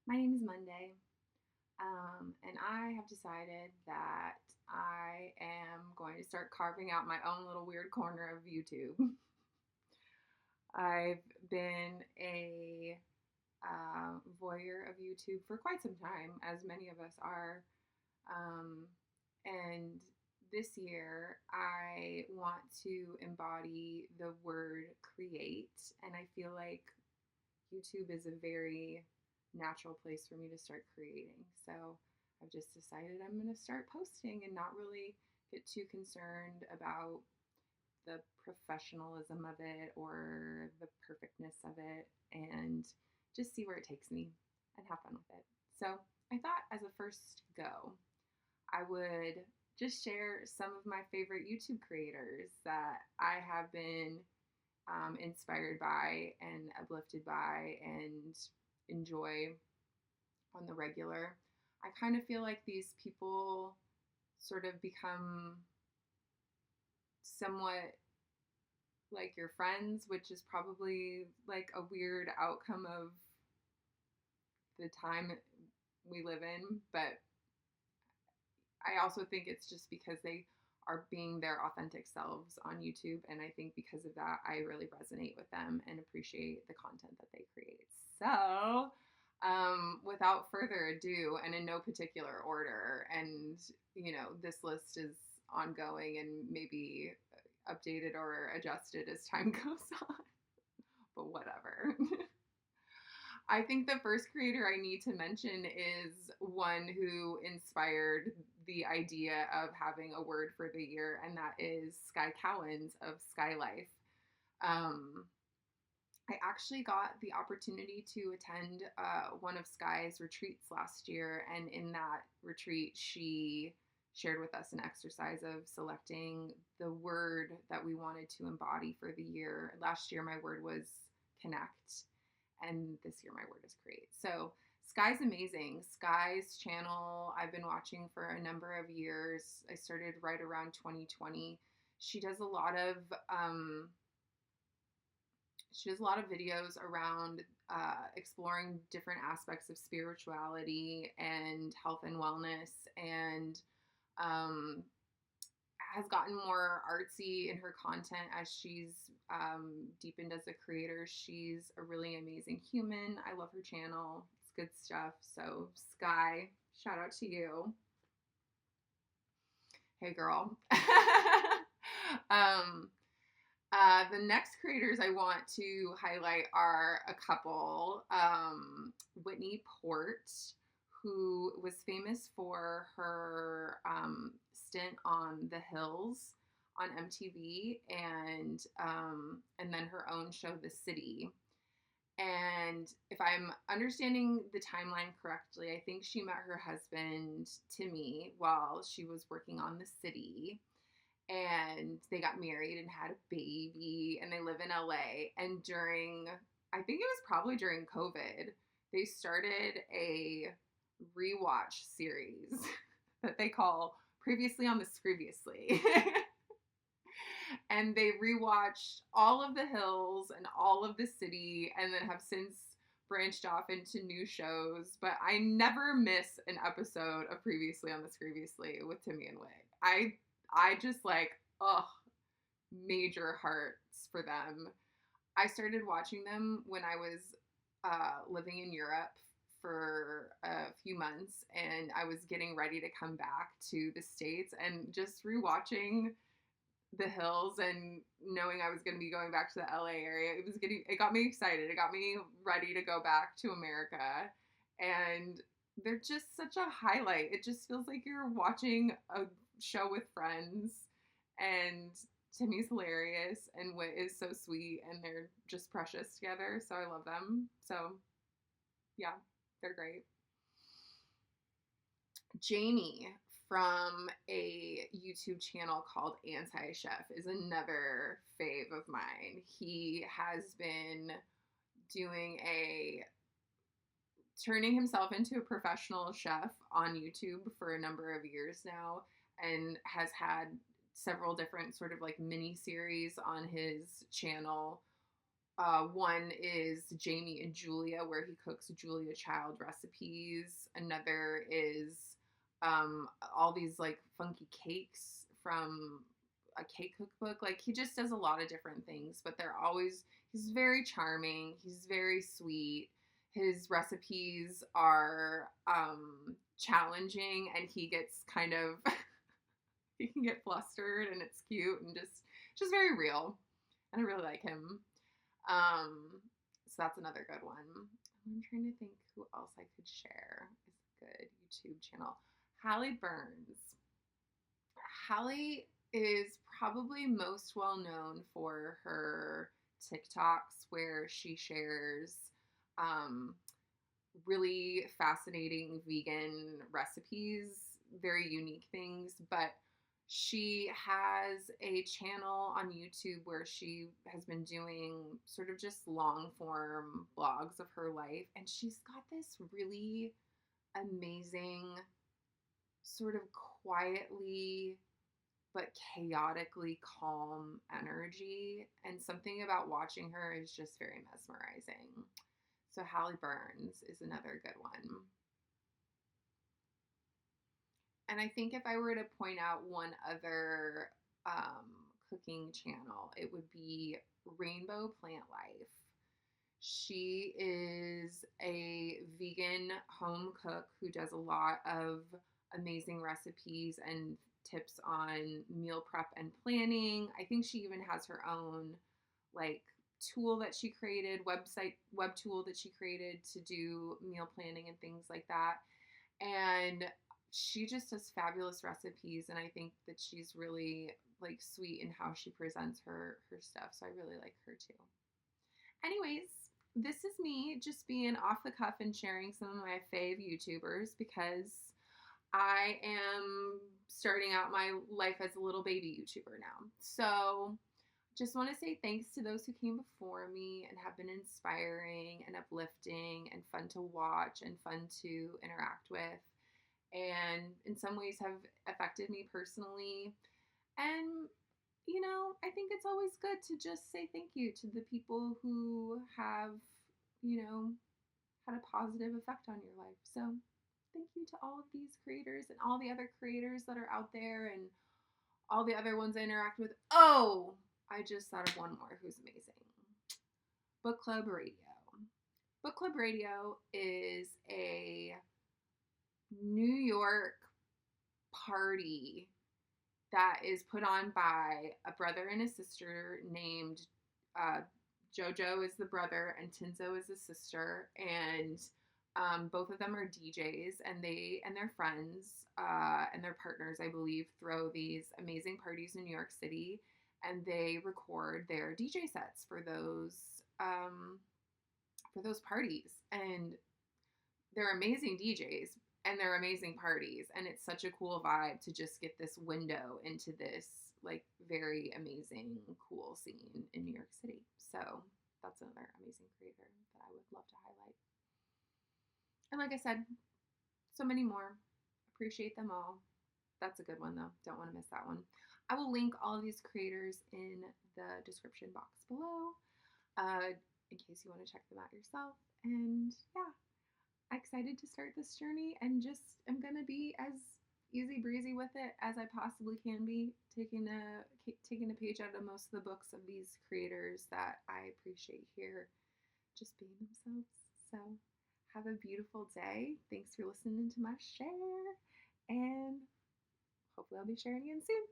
My name is Monday, and I have decided that I am going to start carving out my own little weird corner of YouTube. I've been a voyeur of YouTube for quite some time, as many of us are. Um, and this year, I want to embody the word create, and I feel like YouTube is a very natural place for me to start creating. So I've just decided I'm going to start posting and not really get too concerned about the professionalism of it or the perfectness of it, and just see where it takes me and have fun with it. So I thought as a first go, I would just share some of my favorite YouTube creators that I have been inspired by and uplifted by and enjoy on the regular. I kind of feel like these people sort of become somewhat like your friends, which is probably like a weird outcome of the time we live in. But I also think it's just because they are being their authentic selves on YouTube. And I think because of that, I really resonate with them and appreciate the content that they create. So, without further ado, and in no particular order, and this list is ongoing and maybe updated or adjusted as time goes on, but whatever. I think the first creator I need to mention is one who inspired the idea of having a word for the year, and that is Sky Cowens of Sky Life. Um, I actually got the opportunity to attend one of Sky's retreats last year, and in that retreat, she shared with us an exercise of selecting the word that we wanted to embody for the year. Last year, my word was connect, and this year, my word is create. So, Sky's amazing. Sky's channel, I've been watching for a number of years. I started right around 2020. She does a lot of videos around exploring different aspects of spirituality and health and wellness, and um, has gotten more artsy in her content as she's deepened as a creator. She's a really amazing human. I love her channel. It's good stuff. So, Sky, shout out to you. Hey, girl. um, the next creators I want to highlight are a couple. Whitney Port, who was famous for her stint on The Hills on MTV, and then her own show, The City. And if I'm understanding the timeline correctly, I think she met her husband Timmy while she was working on The City, and they got married and had a baby, and they live in LA. And I think it was probably during COVID, they started a rewatch series that they call Previously on the Screviously. And they rewatched all of The Hills and all of The City, and then have since branched off into new shows. But I never miss an episode of Previously on the Screviously with Timmy and Wig. I just like, major hearts for them. I started watching them when I was living in Europe for a few months, and I was getting ready to come back to the States, and just rewatching The Hills and knowing I was going to be going back to the LA area, it got me excited. It got me ready to go back to America. And they're just such a highlight. It just feels like you're watching a show with friends, and Timmy's hilarious and Wit is so sweet, and they're just precious together. So I love them. So yeah, they're great. Jamie from a YouTube channel called Anti Chef is another fave of mine. He has been doing turning himself into a professional chef on YouTube for a number of years now, and has had several different sort of like mini series on his channel One is Jamie and Julia, where he cooks Julia Child recipes. Another is all these like funky cakes from a cake cookbook. Like he just does a lot of different things, but he's very charming. He's very sweet. His recipes are challenging, and he gets kind of he can get flustered, and it's cute and just very real. And I really like him. So that's another good one. I'm trying to think who else I could share is a good YouTube channel. Hallie Burns. Hallie is probably most well known for her TikToks where she shares um, really fascinating vegan recipes, very unique things, but she has a channel on YouTube where she has been doing sort of just long form vlogs of her life, and she's got this really amazing, sort of quietly but chaotically calm energy, and something about watching her is just very mesmerizing. So Hallie Burns is another good one. And I think if I were to point out one other cooking channel, it would be Rainbow Plant Life. She is a vegan home cook who does a lot of amazing recipes and tips on meal prep and planning. I think she even has her own like tool that she created, web tool that she created to do meal planning and things like that. And she just does fabulous recipes, and I think that she's really like sweet in how she presents her stuff. So I really like her too. Anyways, this is me just being off the cuff and sharing some of my fave YouTubers because I am starting out my life as a little baby YouTuber now. So just want to say thanks to those who came before me and have been inspiring and uplifting and fun to watch and fun to interact with, and in some ways have affected me personally. And, you know, I think it's always good to just say thank you to the people who have, you know, had a positive effect on your life. So thank you to all of these creators and all the other creators that are out there and all the other ones I interact with. Oh, I just thought of one more who's amazing. Book Club Radio. Book Club Radio is a New York party that is put on by a brother and a sister named Jojo is the brother and Tinzo is the sister, and both of them are DJs, and they and their friends and their partners, I believe, throw these amazing parties in New York City, and they record their DJ sets for those parties, and they're amazing DJs and they're amazing parties, and it's such a cool vibe to just get this window into this like very amazing cool scene in New York City. So that's another amazing creator that I would love to highlight. And like I said, so many more. Appreciate them all. That's a good one though. Don't want to miss that one. I will link all of these creators in the description box below in case you want to check them out yourself. And yeah, excited to start this journey, and just am gonna be as easy breezy with it as I possibly can be, taking a page out of most of the books of these creators that I appreciate here, just being themselves. So have a beautiful day. Thanks for listening to my share, and hopefully I'll be sharing again soon.